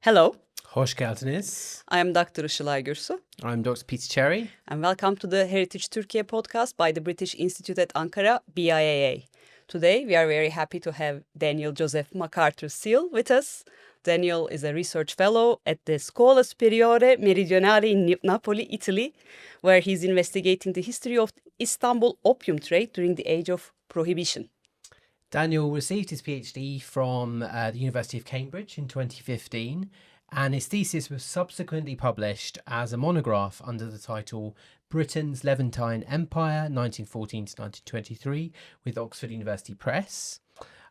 Hello, Hoş geldiniz. I am Dr. Işılay Gürsu, I'm Dr. Peter Cherry. and welcome to the Heritage Turkey podcast by the British Institute at Ankara, BIAA. Today, we are very happy to have Daniel Joseph MacArthur Seal with us. Daniel is a research fellow at the Scuola Superiore Meridionale in Napoli, Italy, where he's investigating the history of Istanbul opium trade during the age of prohibition. Daniel received his PhD from the University of Cambridge in 2015, and his thesis was subsequently published as a monograph under the title Britain's Levantine Empire, 1914 to 1923, with Oxford University Press.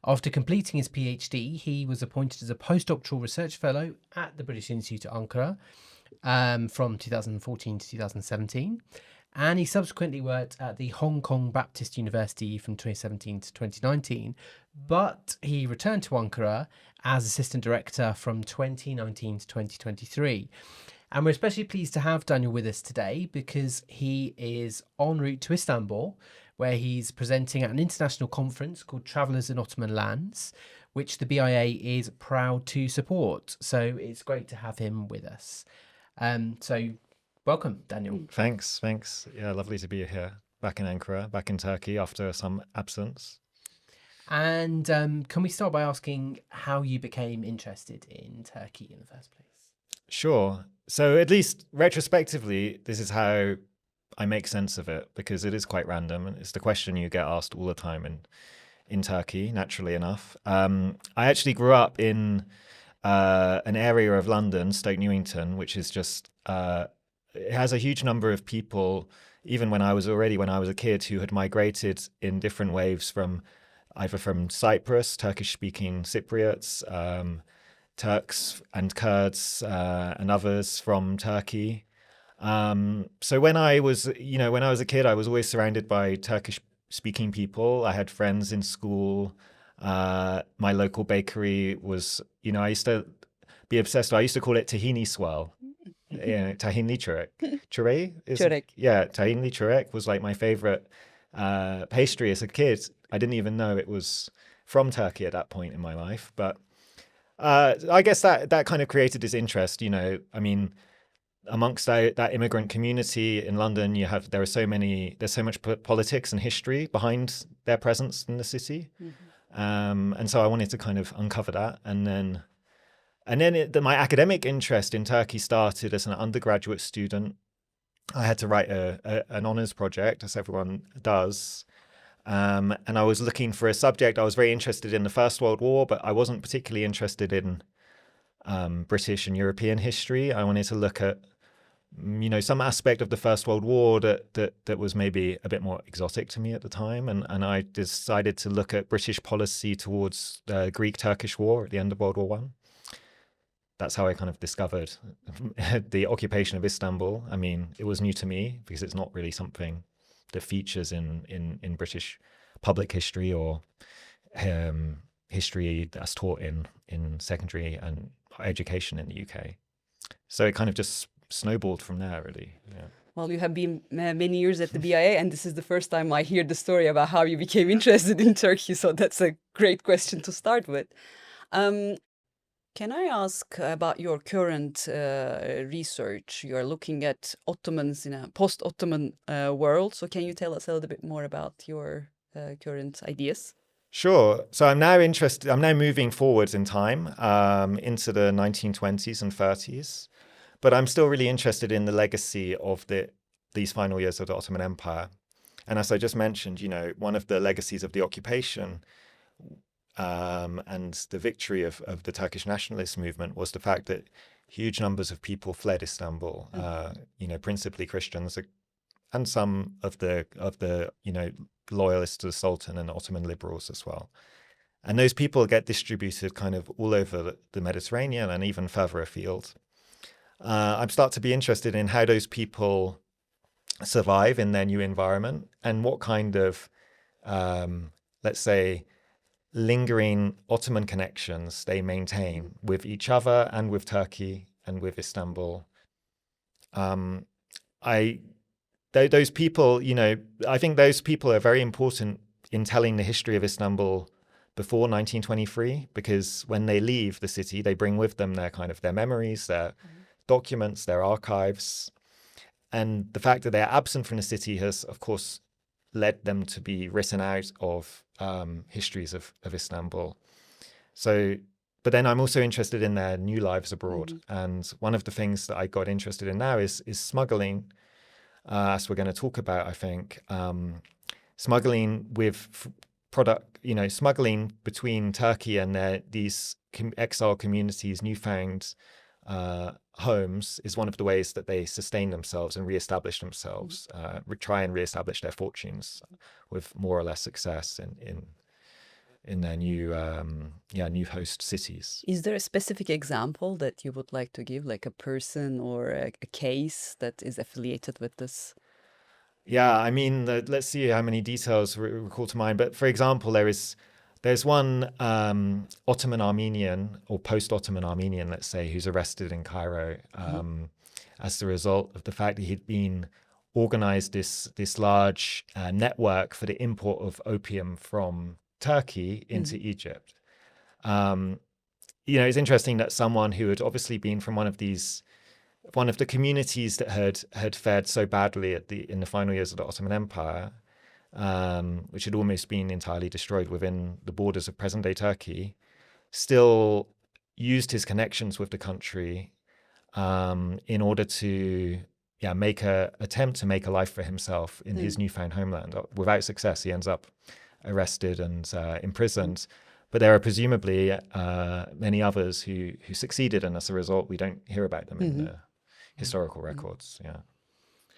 After completing his PhD, he was appointed as a postdoctoral research fellow at the British Institute at Ankara from 2014 to 2017. And he subsequently worked at the Hong Kong Baptist University from 2017 to 2019. But he returned to Ankara as assistant director from 2019 to 2023. And we're especially pleased to have Daniel with us today because he is en route to Istanbul, where he's presenting at an international conference called Travellers in Ottoman Lands, which the BIA is proud to support. So it's great to have him with us. Welcome, Daniel. Thanks. Yeah, lovely to be here, back in Ankara, back in Turkey after some absence. And can we start by asking how you became interested in Turkey in the first place? Sure. So at least retrospectively, this is how I make sense of it, because it is quite random. And it's the question you get asked all the time in Turkey, naturally enough. I actually grew up in an area of London, Stoke Newington, which is just... it has a huge number of people, even when I was a kid, who had migrated in different waves either from Cyprus, Turkish-speaking Cypriots, Turks and Kurds, and others from Turkey. So when I was a kid, I was always surrounded by Turkish-speaking people. I had friends in school. My local bakery was, I used to be obsessed. I used to call it tahini swirl. Yeah, tahini çörek. Çörek. Yeah, tahini çörek was like my favorite pastry as a kid. I didn't even know it was from Turkey at that point in my life, but I guess that kind of created this interest. I mean, amongst that immigrant community in London, there's so much politics and history behind their presence in the city, and so I wanted to kind of uncover that, and then my academic interest in Turkey started as an undergraduate student. I had to write an honours project, as everyone does. And I was looking for a subject. I was very interested in the First World War, but I wasn't particularly interested in British and European history. I wanted to look at, some aspect of the First World War that was maybe a bit more exotic to me at the time. And I decided to look at British policy towards the Greek-Turkish War at the end of World War One. That's how I kind of discovered the occupation of Istanbul. I mean, it was new to me because it's not really something that features in British public history or history that's taught in secondary and education in the UK. So it kind of just snowballed from there, really. Yeah. Well, you have been many years at the BIA, and this is the first time I hear the story about how you became interested in Turkey. So that's a great question to start with. Can I ask about your current research? You are looking at Ottomans in a post-Ottoman world. So can you tell us a little bit more about your current ideas? Sure. So I'm now moving forwards in time into the 1920s and 30s. But I'm still really interested in the legacy of these final years of the Ottoman Empire. And as I just mentioned, one of the legacies of the occupation and the victory of the Turkish nationalist movement was the fact that huge numbers of people fled Istanbul, principally Christians and some of the loyalists to the Sultan and Ottoman liberals as well. And those people get distributed kind of all over the Mediterranean and even further afield. I start to be interested in how those people survive in their new environment and what kind of, let's say, lingering Ottoman connections they maintain with each other and with Turkey and with Istanbul. Those people, I think those people are very important in telling the history of Istanbul before 1923, because when they leave the city, they bring with them their memories, their documents, their archives. And the fact that they're absent from the city has, of course, led them to be written out of histories of Istanbul. So, but then I'm also interested in their new lives abroad. And one of the things that I got interested in now is smuggling, as we're going to talk about, I think. Smuggling with smuggling between Turkey and these exile communities, newfound homes, is one of the ways that they sustain themselves and reestablish themselves, try and reestablish their fortunes with more or less success in their new host cities. Is there a specific example that you would like to give, like a person or a case that is affiliated with this? Yeah, I mean, let's see how many details recall to mind. But for example, there's one Ottoman Armenian or post-Ottoman Armenian, let's say, who's arrested in Cairo as the result of the fact that he'd been organized this large network for the import of opium from Turkey into Egypt. It's interesting that someone who had obviously been from one of the communities that had fared so badly in the final years of the Ottoman Empire, which had almost been entirely destroyed within the borders of present-day Turkey, still used his connections with the country in order to attempt to make a life for himself in his newfound homeland. Without success, he ends up arrested and imprisoned. But there are presumably many others who succeeded, and as a result, we don't hear about them in the historical records. Yeah.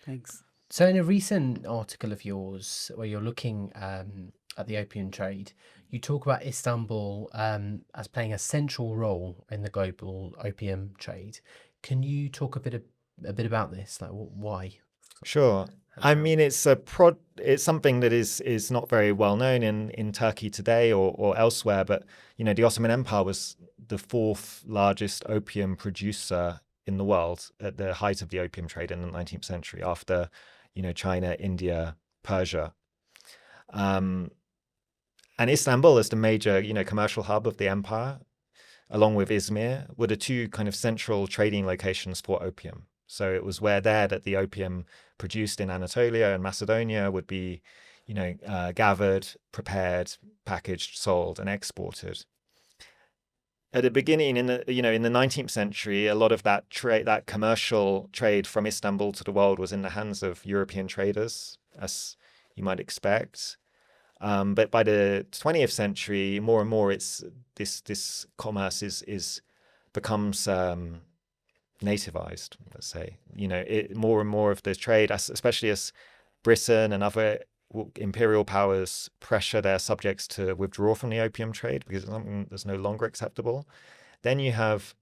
Thanks. So in a recent article of yours where you're looking at the opium trade, you talk about Istanbul as playing a central role in the global opium trade. Can you talk a bit about this? Like, why? Sure. I mean, it's something that is not very well known in Turkey today or elsewhere. But the Ottoman Empire was the fourth largest opium producer in the world at the height of the opium trade in the 19th century, after China, India, Persia, and Istanbul as the major commercial hub of the empire, along with Izmir, were the two kind of central trading locations for opium. So it was that the opium produced in Anatolia and Macedonia would be, gathered, prepared, packaged, sold, and exported. At the beginning, in the 19th century, a lot of that commercial trade from Istanbul to the world was in the hands of European traders, as you might expect. But by the 20th century, more and more, it's this commerce becomes nativized, let's say. More and more of the trade, especially as Britain and other imperial powers pressure their subjects to withdraw from the opium trade because it's something that's no longer acceptable. Then you have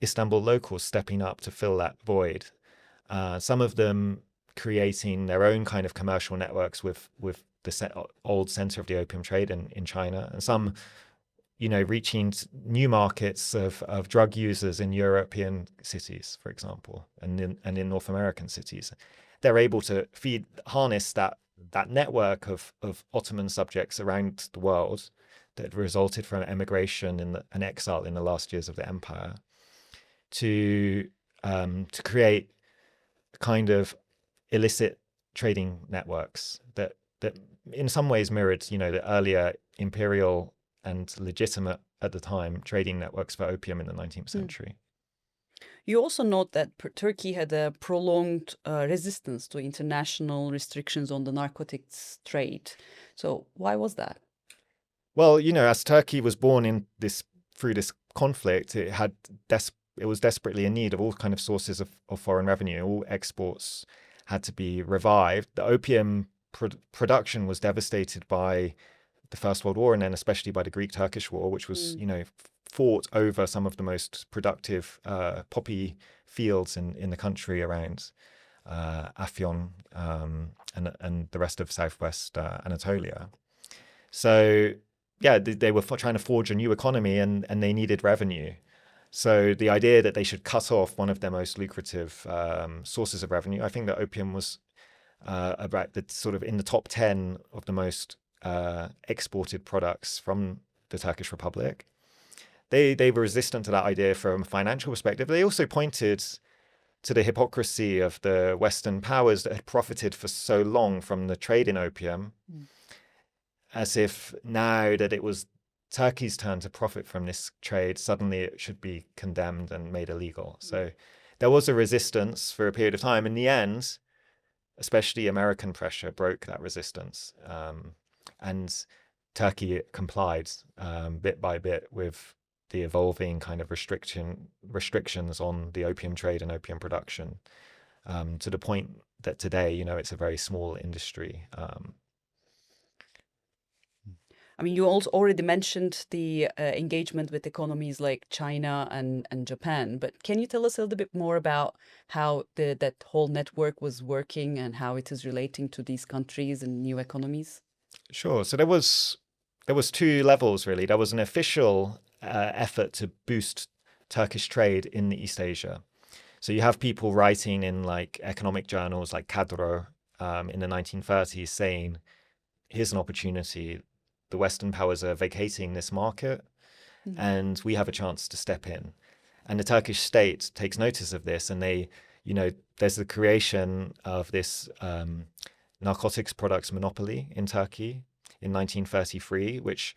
Istanbul locals stepping up to fill that void. Some of them creating their own kind of commercial networks with the old center of the opium trade in China, and some reaching new markets of drug users in European cities, for example, and in North American cities. They're able to harness that network of Ottoman subjects around the world that resulted from emigration and exile in the last years of the empire to create kind of illicit trading networks that in some ways mirrored, the earlier imperial and legitimate at the time trading networks for opium in the 19th century. You also note that Turkey had a prolonged resistance to international restrictions on the narcotics trade. So why was that? Well, as Turkey was born through this conflict, it was desperately in need of all kind of sources of foreign revenue. All exports had to be revived. The opium production was devastated by the First World War, and then especially by the Greek-Turkish War, which was, fought over some of the most productive poppy fields in the country around Afyon and the rest of southwest Anatolia. So, they were trying to forge a new economy, and they needed revenue. So the idea that they should cut off one of their most lucrative sources of revenue, I think that opium was about the sort of in the top 10 of the most exported products from the Turkish Republic. They were resistant to that idea from a financial perspective. They also pointed to the hypocrisy of the Western powers that had profited for so long from the trade in opium, as if now that it was Turkey's turn to profit from this trade, suddenly it should be condemned and made illegal. So there was a resistance for a period of time. In the end, especially American pressure broke that resistance. And Turkey complied bit by bit with the evolving kind of restrictions on the opium trade and opium production, to the point that today, it's a very small industry. I mean, you also already mentioned the engagement with economies like China and Japan, but can you tell us a little bit more about how that whole network was working and how it is relating to these countries and new economies? Sure. So there was two levels, really. There was an official effort to boost Turkish trade in the East Asia. So you have people writing in like economic journals like Kadro in the 1930s saying, here's an opportunity. The Western powers are vacating this market and we have a chance to step in. And the Turkish state takes notice of this, and there's the creation of this narcotics products monopoly in Turkey in 1933, which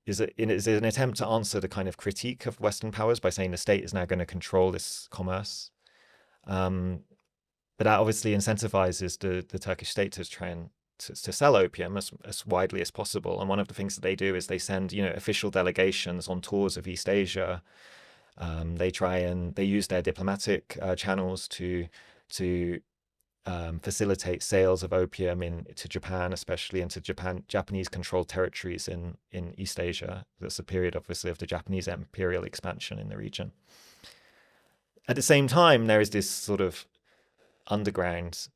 is an attempt to answer the kind of critique of Western powers by saying the state is now going to control this commerce. But that obviously incentivizes the Turkish state to try and to sell opium as widely as possible. And one of the things that they do is they send, official delegations on tours of East Asia. They use their diplomatic channels to facilitate sales of opium to Japan, especially into Japanese-controlled territories in East Asia. That's a period, obviously, of the Japanese imperial expansion in the region. At the same time, there is this sort of underground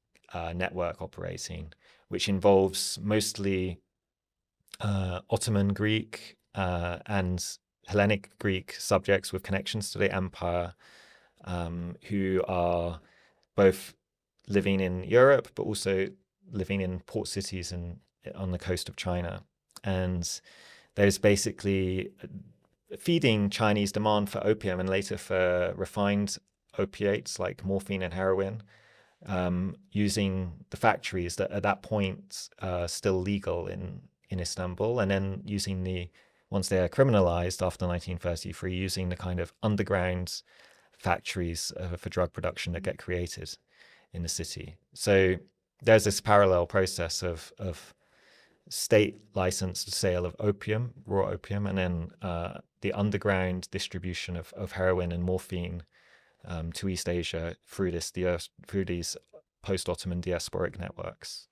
network operating, which involves mostly Ottoman Greek and Hellenic Greek subjects with connections to the empire, who are both living in Europe, but also living in port cities on the coast of China. And there's basically feeding Chinese demand for opium and later for refined opiates like morphine and heroin, using the factories that at that point are still legal in Istanbul, and then using once they are criminalized after 1933, using the kind of underground factories for drug production that get created in the city. So there's this parallel process of state licensed sale of opium, raw opium, and then the underground distribution of heroin and morphine to East Asia through these post-Ottoman diasporic networks.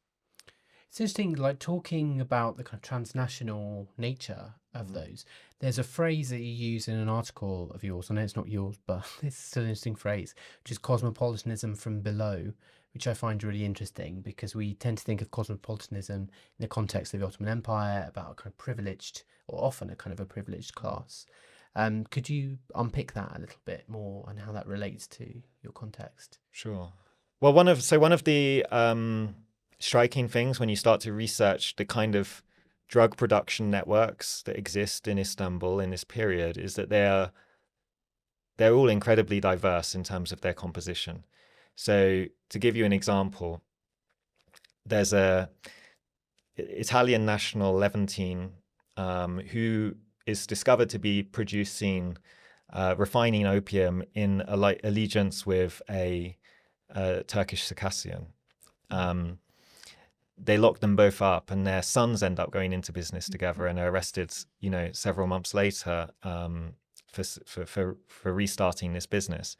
It's interesting, like talking about the kind of transnational nature of those. There's a phrase that you use in an article of yours. I know it's not yours, but it's still an interesting phrase, which is cosmopolitanism from below, which I find really interesting because we tend to think of cosmopolitanism in the context of the Ottoman Empire, about a kind of privileged, or often a kind of a privileged class. Could you unpick that a little bit more and how that relates to your context? Sure. Well, one of the striking things when you start to research the kind of drug production networks that exist in Istanbul in this period is that they're all incredibly diverse in terms of their composition. So to give you an example, there's a Italian national Levantine who is discovered to be producing refining opium in allegiance with a Turkish Circassian. They lock them both up, and their sons end up going into business together and are arrested, several months later for restarting this business.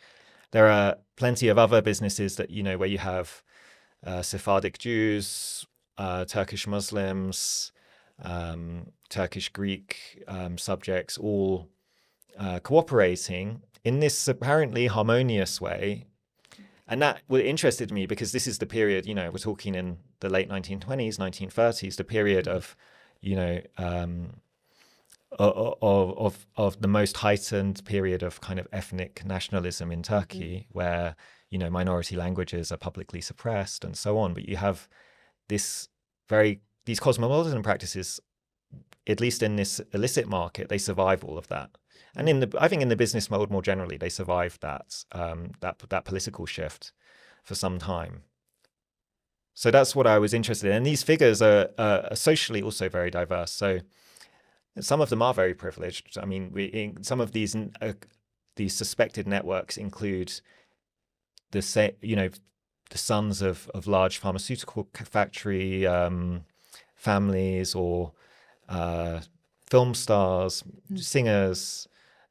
There are plenty of other businesses that, where you have Sephardic Jews, Turkish Muslims, Turkish Greek subjects, all cooperating in this apparently harmonious way. And that interested me because this is the period, we're talking in the late 1920s, 1930s, the period of, of the most heightened period of kind of ethnic nationalism in Turkey, where, minority languages are publicly suppressed and so on. But you have this very these cosmopolitan practices, at least in this illicit market, they survive all of that. And I think in the business mode more generally, they survived that political shift for some time. So that's what I was interested in. And these figures are socially also very diverse. So some of them are very privileged. I mean, some of these suspected networks include the sons of large pharmaceutical factory families, or film stars, singers,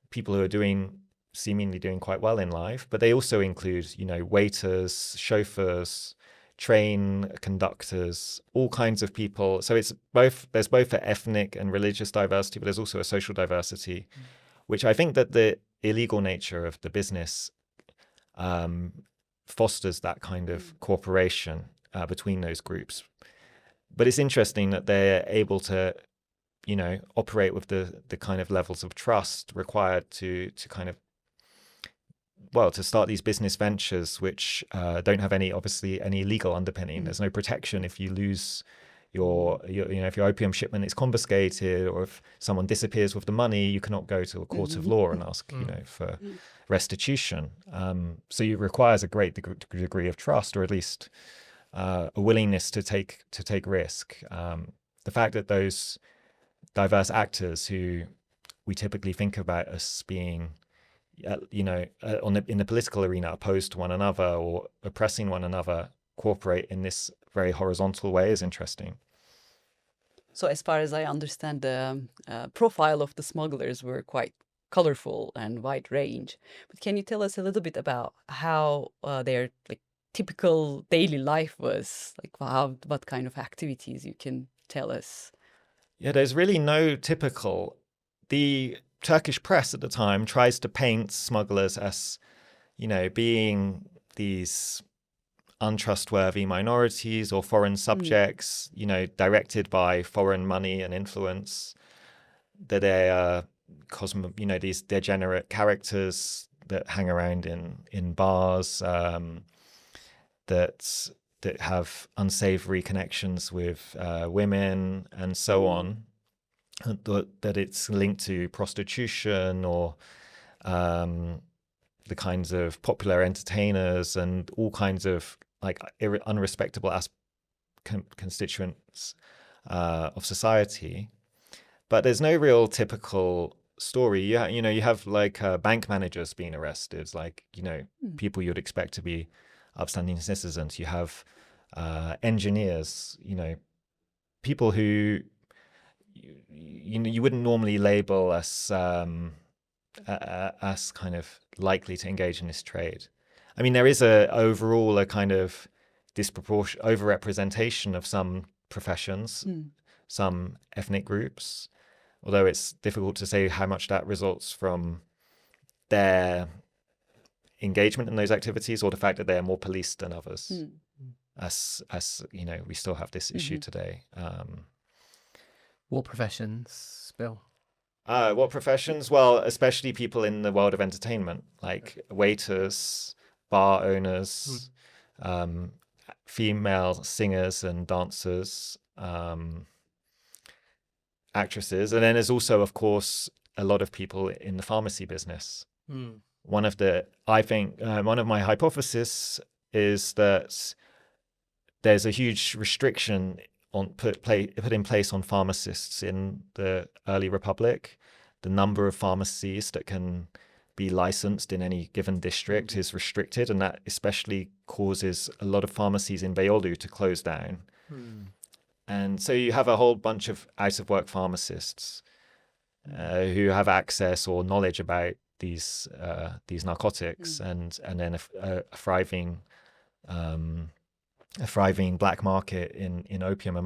people who are seemingly doing quite well in life. But they also include, waiters, chauffeurs, train conductors, all kinds of people. So there's both an ethnic and religious diversity, but there's also a social diversity, which I think that the illegal nature of the business fosters that kind of cooperation between those groups. But it's interesting that they're able to, operate with the kind of levels of trust required to kind of, to start these business ventures, which don't have any legal underpinning. There's no protection if you lose if your opium shipment is confiscated, or if someone disappears with the money, you cannot go to a court of law and ask, for restitution. So it requires a great degree of trust, or at least a willingness to take risk. The fact that those diverse actors, who we typically think about as being in the political arena opposed to one another or oppressing one another, cooperate in this very horizontal way is interesting. So as far as I understand, the profile of the smugglers were quite colorful and wide range. But can you tell us a little bit about how their typical daily life was? What kind of activities you can tell us? Yeah, there's really no typical. The Turkish press at the time tries to paint smugglers as, being these untrustworthy minorities or foreign subjects, directed by foreign money and influence. That they are these degenerate characters that hang around in bars, that have unsavory connections with women and so on. That it's linked to prostitution, or the kinds of popular entertainers and all kinds of unrespectable constituents of society. But there's no real typical story. You have bank managers being arrested, people you'd expect to be upstanding citizens. You have engineers, people who you wouldn't normally label as kind of likely to engage in this trade. I mean, there is overall a kind of disproportionate overrepresentation of some professions, some ethnic groups, although it's difficult to say how much that results from their engagement in those activities, or the fact that they are more policed than others. As we still have this issue today. What professions, Bill? What professions? Well, especially people in the world of entertainment, like waiters, bar owners, female singers and dancers, actresses. And then there's also, of course, a lot of people in the pharmacy business. One of my hypotheses is that there's a huge restriction put in place on pharmacists in the early republic. The number of pharmacies that can be licensed in any given district is restricted, and that especially causes a lot of pharmacies in Beyoğlu to close down. And so you have a whole bunch of out-of-work pharmacists who have access or knowledge about these narcotics, and then a thriving black market in opium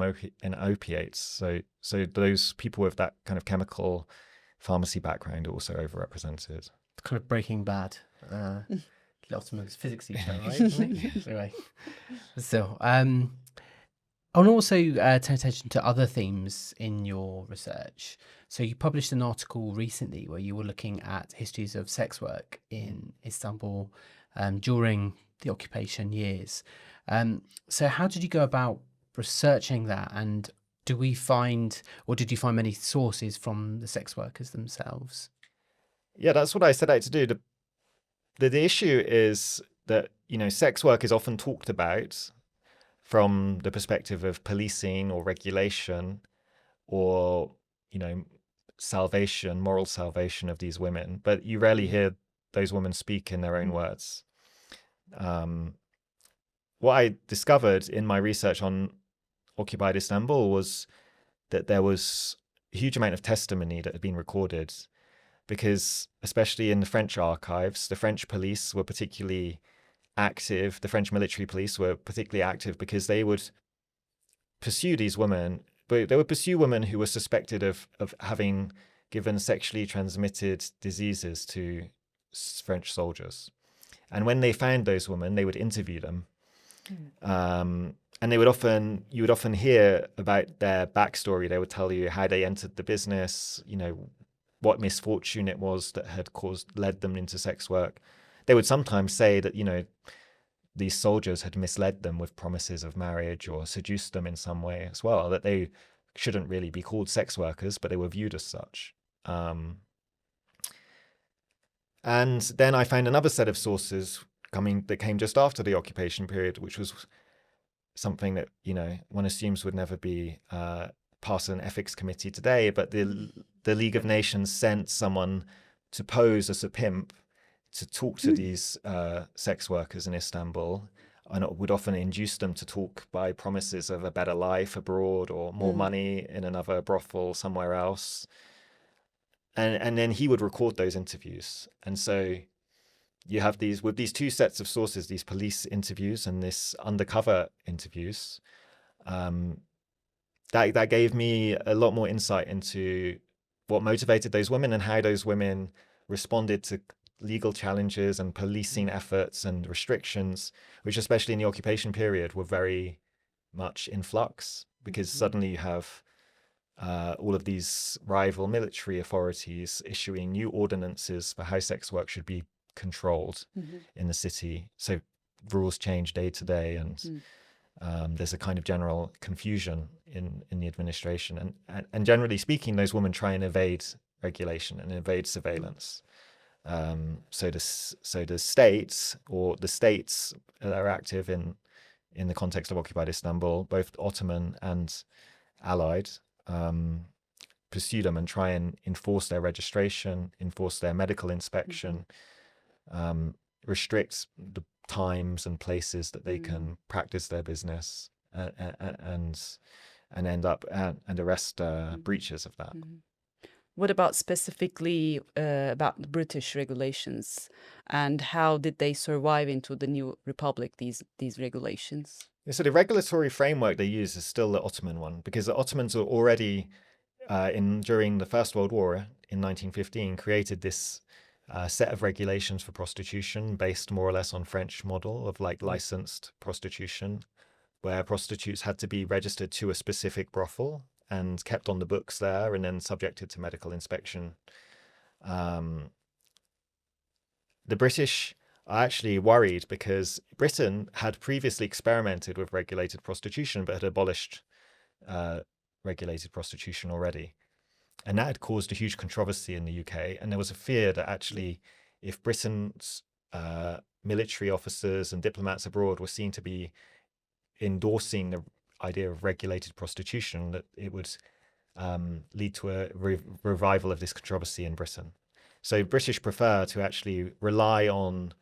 and opiates. So those people with that kind of chemical pharmacy background are also overrepresented. Kind of Breaking Bad. Lots of physics show, right? Anyway, so and also turn attention to other themes in your research. So you published an article recently where you were looking at histories of sex work in Istanbul during the occupation years. So how did you go about researching that, and do we find, or did you find many sources from the sex workers themselves? Yeah, that's what I set out to do. The issue is that, sex work is often talked about from the perspective of policing or regulation or, salvation, moral salvation of these women, but you rarely hear those women speak in their own words. What I discovered in my research on occupied Istanbul was that there was a huge amount of testimony that had been recorded, because especially in the French archives, the French police were particularly active. The French military police were particularly active because they would pursue these women, but they would pursue women who were suspected of having given sexually transmitted diseases to French soldiers. And when they found those women, they would interview them. And you would often hear about their backstory. They would tell you how they entered the business, what misfortune it was that had led them into sex work. They would sometimes say that, these soldiers had misled them with promises of marriage or seduced them in some way as well, that they shouldn't really be called sex workers, but they were viewed as such. And then I found another set of sources that came just after the occupation period, which was something that, one assumes would never be past an ethics committee today, but the League of Nations sent someone to pose as a pimp to talk to these sex workers in Istanbul, and it would often induce them to talk by promises of a better life abroad or more money in another brothel somewhere else. And then he would record those interviews. And so you have these two sets of sources, these police interviews and this undercover interviews. That gave me a lot more insight into what motivated those women and how those women responded to legal challenges and policing efforts and restrictions, which especially in the occupation period were very much in flux, because suddenly you have all of these rival military authorities issuing new ordinances for how sex work should be controlled in the city. So rules change day to day, and there's a kind of general confusion in the administration. And generally speaking, those women try and evade regulation and evade surveillance. So the states that are active in the context of occupied Istanbul, both Ottoman and Allied, pursue them and try and enforce their registration, enforce their medical inspection, restrict the times and places that they can practice their business, and end up and arrest breaches of that. What about specifically about the British regulations, and how did they survive into the new republic, these regulations? Yeah, so the regulatory framework they use is still the Ottoman one, because the Ottomans were already during the First World War in 1915 created this set of regulations for prostitution based more or less on French model of like licensed prostitution, where prostitutes had to be registered to a specific brothel and kept on the books there and then subjected to medical inspection. The British are actually worried because Britain had previously experimented with regulated prostitution but had abolished regulated prostitution already. And that had caused a huge controversy in the UK. And there was a fear that actually if Britain's military officers and diplomats abroad were seen to be endorsing the idea of regulated prostitution, that it would lead to a revival of this controversy in Britain. So British prefer to actually rely on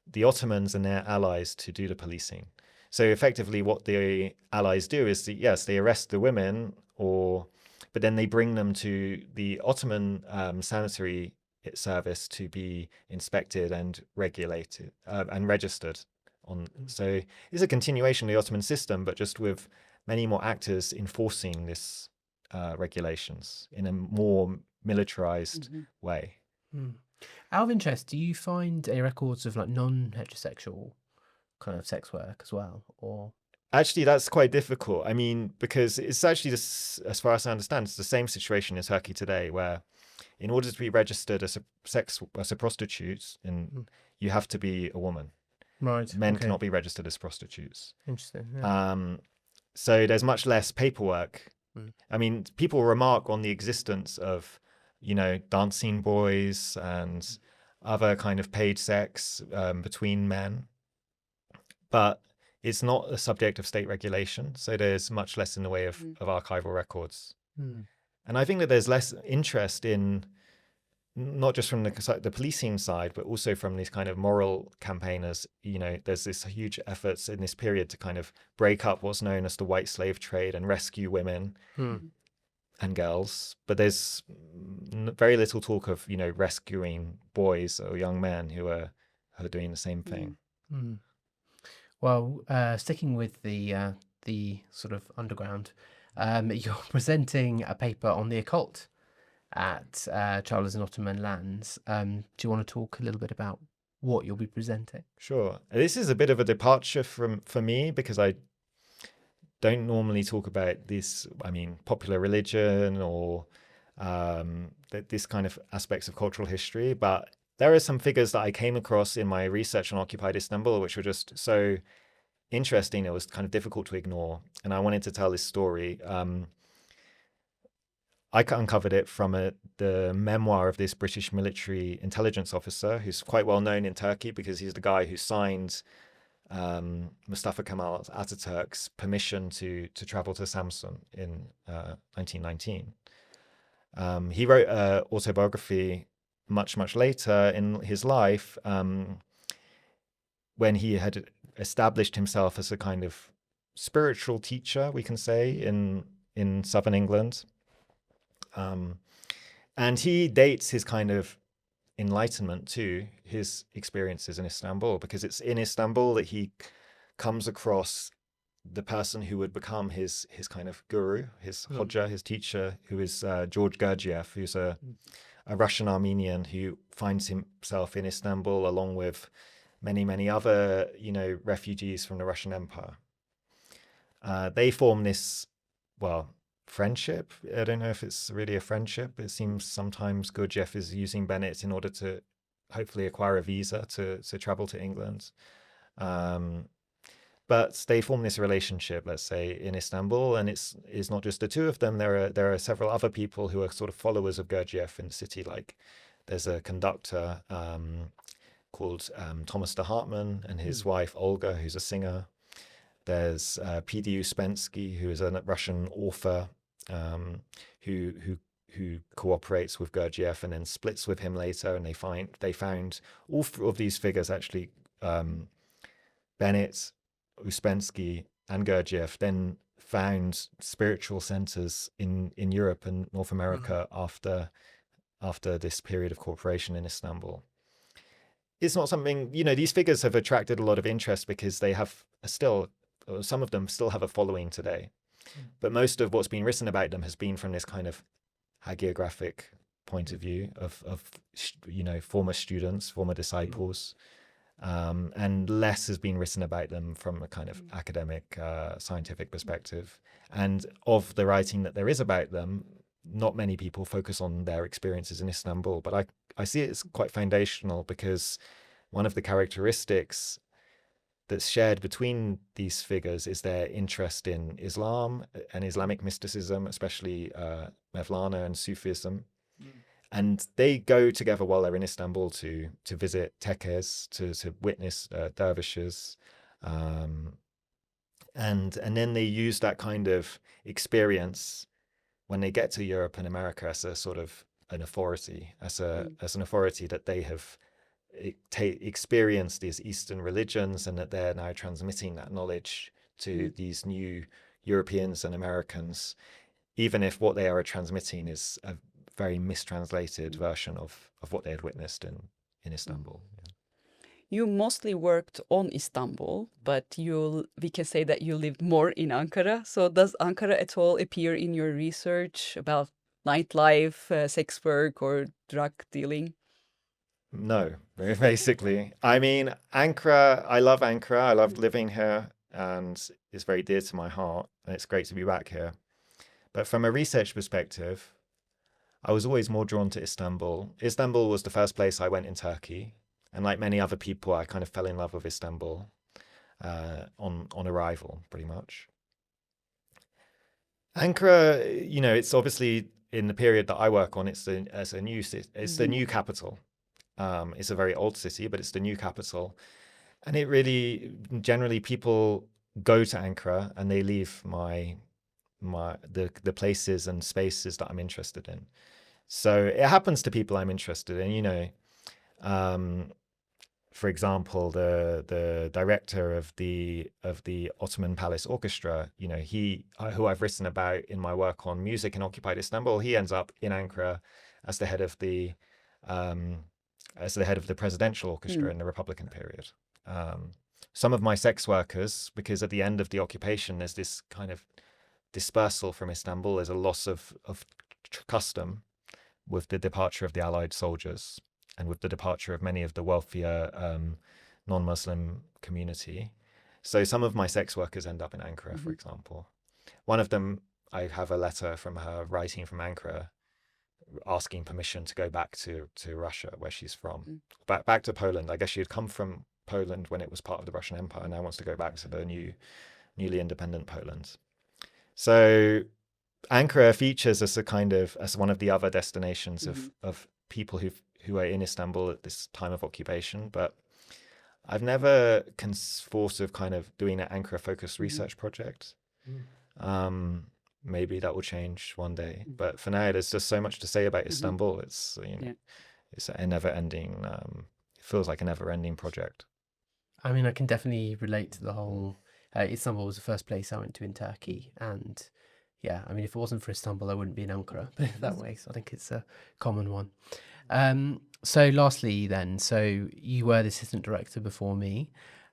the Ottomans and their allies to do the policing. So effectively what the allies do is, yes, they arrest the women, but then they bring them to the Ottoman sanitary service to be inspected and regulated and registered. So it's a continuation of the Ottoman system, but just with many more actors enforcing this regulations in a more militarized way. Out of interest, do you find any records of like non-heterosexual kind of sex work as well, or? Actually, that's quite difficult. I mean, because it's actually just, as far as I understand, it's the same situation in Turkey today, where in order to be registered as a prostitute, you have to be a woman. Right. Men cannot be registered as prostitutes. Interesting. Yeah. So there's much less paperwork I mean, people remark on the existence of, dancing boys and other kind of paid sex between men, but it's not a subject of state regulation. So there's much less in the way of archival records. And I think that there's less interest in, not just from the policing side, but also from these kind of moral campaigners. There's this huge efforts in this period to kind of break up what's known as the white slave trade and rescue women and girls. But there's very little talk of, rescuing boys or young men who are doing the same thing. Well, sticking with the sort of underground, you're presenting a paper on the occult at Charles and Ottoman lands. Do you want to talk a little bit about what you'll be presenting? Sure. This is a bit of a departure for me, because I don't normally talk about this, popular religion or this kind of aspects of cultural history. But there are some figures that I came across in my research on occupied Istanbul, which were just so interesting. It was kind of difficult to ignore. And I wanted to tell this story. I uncovered it from the memoir of this British military intelligence officer who's quite well known in Turkey, because he's the guy who signed Mustafa Kemal Ataturk's permission to travel to Samsun in 1919. He wrote an autobiography much later in his life, when he had established himself as a kind of spiritual teacher, we can say, in southern England. And he dates his kind of enlightenment to his experiences in Istanbul, because it's in Istanbul that he comes across the person who would become his kind of guru, his Hoxha, his teacher, who is George Gurdjieff, who's a Russian Armenian who finds himself in Istanbul along with many other, refugees from the Russian Empire. They form this, friendship. I don't know if it's really a friendship. It seems sometimes Gurdjieff is using Bennett in order to hopefully acquire a visa to travel to England. But they form this relationship, let's say, in Istanbul, and it's not just the two of them. There are several other people who are sort of followers of Gurdjieff in the city. Like there's a conductor called Thomas de Hartmann and his wife Olga, who's a singer. There's P.D. Uspensky, who is a Russian author who cooperates with Gurdjieff and then splits with him later. And they found all of these figures actually, Bennett, Uspensky, and Gurdjieff then found spiritual centers in Europe and North America after this period of cooperation in Istanbul. It's not something, these figures have attracted a lot of interest because they have some of them still have a following today. But most of what's been written about them has been from this kind of hagiographic point of view of former students, former disciples, and less has been written about them from a kind of academic, scientific perspective. And of the writing that there is about them, not many people focus on their experiences in Istanbul. But I see it as quite foundational, because one of the characteristics that's shared between these figures is their interest in Islam and Islamic mysticism, especially Mevlana and Sufism. And they go together while they're in Istanbul to visit tekkes, to witness dervishes. And then they use that kind of experience when they get to Europe and America as a sort of an authority, as an authority that they have experienced these Eastern religions, and that they're now transmitting that knowledge to these new Europeans and Americans, even if what they are transmitting is a very mistranslated version of what they had witnessed in Istanbul. Yeah. You mostly worked on Istanbul, but we can say that you lived more in Ankara. So does Ankara at all appear in your research about nightlife, sex work, or drug dealing? No, basically. I mean, Ankara, I love Ankara. I love living here, and it's very dear to my heart, and it's great to be back here. But from a research perspective, I was always more drawn to Istanbul. Istanbul was the first place I went in Turkey. And like many other people, I kind of fell in love with Istanbul on arrival, pretty much. Ankara, it's obviously in the period that I work on, it's the new capital. It's a very old city, but it's the new capital. And it really, generally people go to Ankara and they leave the places and spaces that I'm interested in. So it happens to people I'm interested in, for example, the director of the Ottoman Palace Orchestra, who I've written about in my work on music in occupied Istanbul, he ends up in Ankara as the head of the presidential orchestra in the Republican period. Some of my sex workers, because at the end of the occupation, there's this kind of dispersal from Istanbul. There's a loss of custom with the departure of the Allied soldiers and with the departure of many of the wealthier non-Muslim community. So some of my sex workers end up in Ankara, for example. One of them, I have a letter from her writing from Ankara asking permission to go back to Russia, where she's from, back to Poland. I guess she had come from Poland when it was part of the Russian Empire, and now wants to go back to the newly independent Poland. So Ankara features as one of the other destinations of people who are in Istanbul at this time of occupation. But I've never thought of kind of doing an Ankara-focused research project. Maybe that will change one day. But for now, there's just so much to say about Istanbul. It's it's a never-ending. It feels like a never-ending project. I mean, I can definitely relate to the whole. Istanbul was the first place I went to in Turkey, and yeah, I mean, if it wasn't for Istanbul, I wouldn't be in Ankara that way. So I think it's a common one. So lastly, then, so you were the assistant director before me.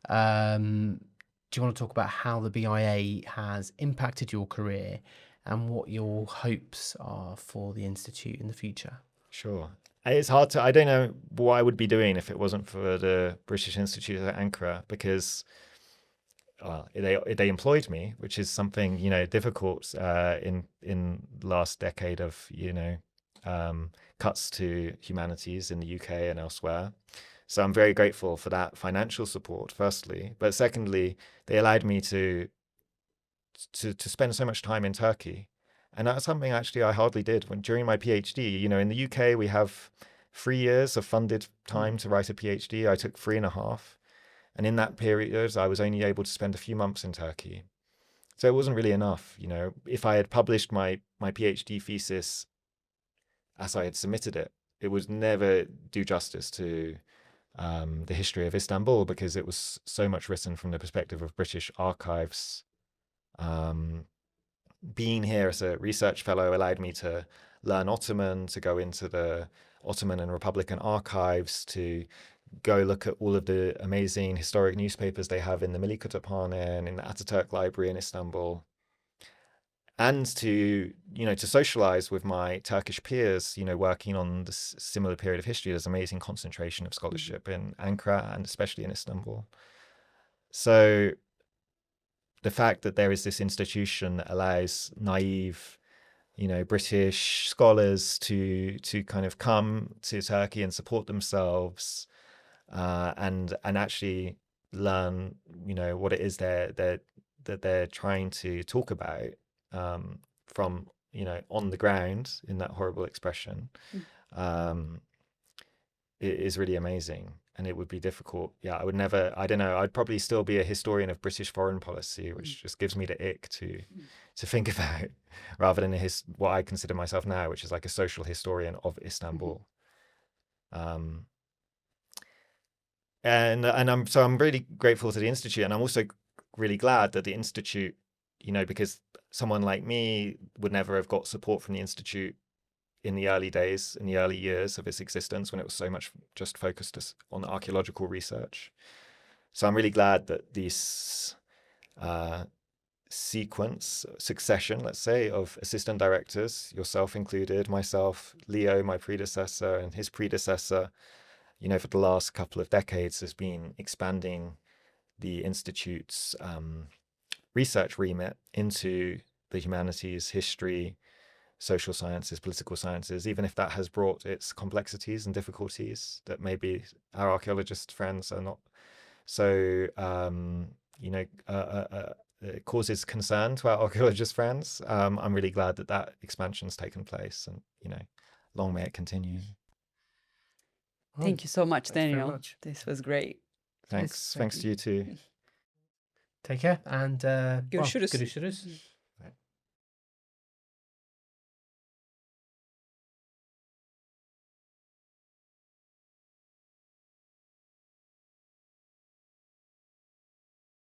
Do you want to talk about how the BIA has impacted your career and what your hopes are for the Institute in the future? Sure. It's hard to, I don't know what I would be doing if it wasn't for the British Institute at Ankara, because they employed me, which is something, difficult in the last decade of, cuts to humanities in the UK and elsewhere. So I'm very grateful for that financial support, firstly. But secondly, they allowed me to spend so much time in Turkey. And that's something actually I hardly did during my PhD. In the UK, we have 3 years of funded time to write a PhD. I took 3.5. And in that period, I was only able to spend a few months in Turkey. So it wasn't really enough. If I had published my PhD thesis as I had submitted it, it would never do justice to the history of Istanbul, because it was so much written from the perspective of British archives. Being here as a research fellow allowed me to learn Ottoman, to go into the Ottoman and Republican archives, to go look at all of the amazing historic newspapers they have in the Milli Kütüphane and in the Ataturk Library in Istanbul, and to socialize with my Turkish peers, working on this similar period of history. There's amazing concentration of scholarship in Ankara and especially in Istanbul. So the fact that there is this institution that allows naive, British scholars to kind of come to Turkey and support themselves, and actually learn, what it is that they're trying to talk about, from, on the ground, in that horrible expression, it is really amazing. And it would be difficult. Yeah, I don't know, I'd probably still be a historian of British foreign policy, which just gives me the ick to think about, rather than what I consider myself now, which is like a social historian of Istanbul. And I'm really grateful to the Institute, and I'm also really glad that the Institute, because someone like me would never have got support from the Institute in the early days, in the early years of its existence, when it was so much just focused on archaeological research. So I'm really glad that this succession, let's say, of assistant directors, yourself included, myself, Leo, my predecessor, and his predecessor, for the last couple of decades, has been expanding the Institute's research remit into the humanities, history, social sciences, political sciences, even if that has brought its complexities and difficulties that maybe our archaeologist friends are not so, it causes concern to our archaeologist friends. I'm really glad that that expansion's taken place, and long may it continue. Thank you so much, Thanks very Daniel. much. This was great. Thanks thank to you too. Take care and Görüşürüz. görüşürüz.